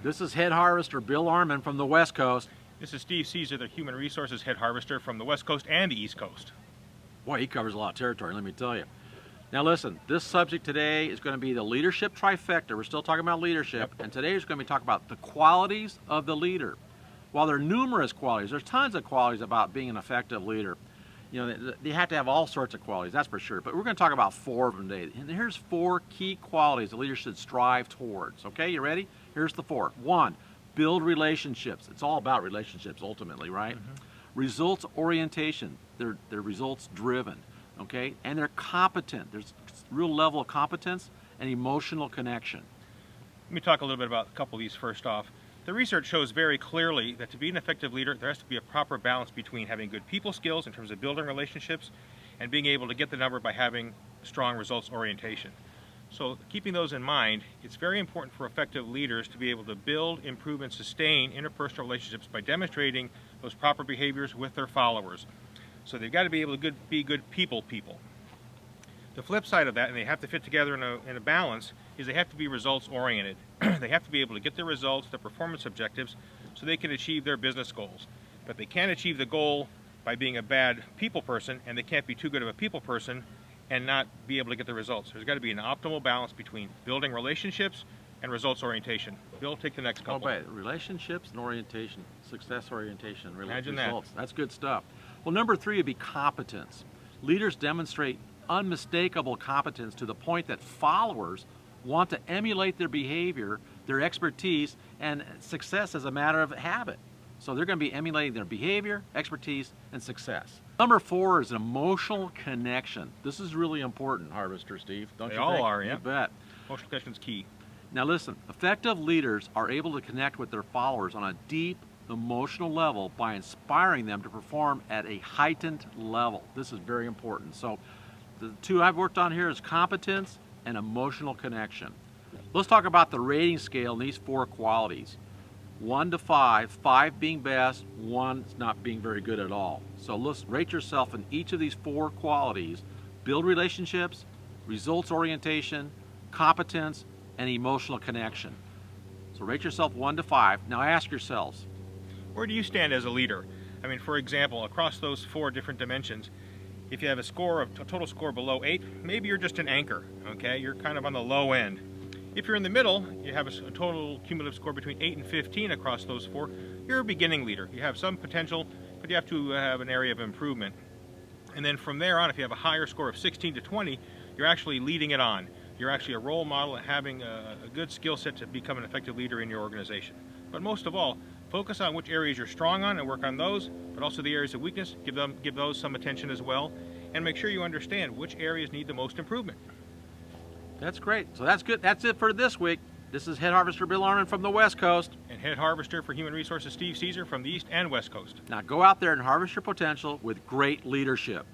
This is Head Harvester Bill Arman from the West Coast. This is Steve Caesar, the Human Resources Head Harvester from the West Coast and the East Coast. Boy, he covers a lot of territory, let me tell you. Now listen, this subject today is going to be the leadership trifecta. We're still talking about leadership, and today is going to be talking about the qualities of the leader. While there are numerous qualities, there's tons of qualities about being an effective leader. You know, they have to have all sorts of qualities, that's for sure. But we're going to talk about 4 of them today. And here's 4 key qualities the leader should strive towards. Okay, you ready? Here's the 4. 1, build relationships. It's all about relationships ultimately, right? Results orientation. They're results driven. Okay, and they're competent. There's a real level of competence and emotional connection. Let me talk a little bit about a couple of these first off. The research shows very clearly that to be an effective leader, there has to be a proper balance between having good people skills in terms of building relationships and being able to get the number by having strong results orientation. So keeping those in mind, it's very important for effective leaders to be able to build, improve, and sustain interpersonal relationships by demonstrating those proper behaviors with their followers. So they've got to be able to be good people. The flip side of that, and they have to fit together in a balance, is they have to be results oriented. They have to be able to get their results, their performance objectives, so they can achieve their business goals. But they can't achieve the goal by being a bad people person, and they can't be too good of a people person and not be able to get the results. There's got to be an optimal balance between building relationships and results orientation. Bill, take the next couple. Oh, wait, relationships and orientation, success orientation, Imagine results. that. That's good stuff. Well, number 3 would be competence. Leaders demonstrate unmistakable competence to the point that followers want to emulate their behavior, their expertise, and success as a matter of habit. So they're going to be emulating their behavior, expertise, and success. Number 4 is emotional connection. This is really important, Harvester Steve. Don't you think? They all are, yeah. You bet. Emotional connection is key. Now listen, effective leaders are able to connect with their followers on a deep emotional level by inspiring them to perform at a heightened level. This is very important. So the 2 I've worked on here is competence and emotional connection. Let's talk about the rating scale in these 4 qualities. 1 to 5, 5 being best, 1 not being very good at all. So let's rate yourself in each of these 4 qualities: build relationships, results orientation, competence, and emotional connection. So rate yourself 1 to 5. Now ask yourselves, Where do you stand as a leader? I mean, for example, across those 4 different dimensions, if you have a total score below 8, maybe you're just an anchor, okay? You're kind of on the low end. If you're in the middle, you have a total cumulative score between 8 and 15 across those 4, you're a beginning leader. You have some potential, but you have to have an area of improvement. And then from there on, if you have a higher score of 16 to 20, you're actually leading it on. You're actually a role model and having a good skill set to become an effective leader in your organization. But most of all, focus on which areas you're strong on and work on those, but also the areas of weakness, give those some attention as well, and make sure you understand which areas need the most improvement. that's great. So that's good. That's it for this week. This is Head Harvester Bill Arman from the West Coast. And Head Harvester for Human Resources Steve Caesar from the East and West Coast. Now go out there and harvest your potential with great leadership.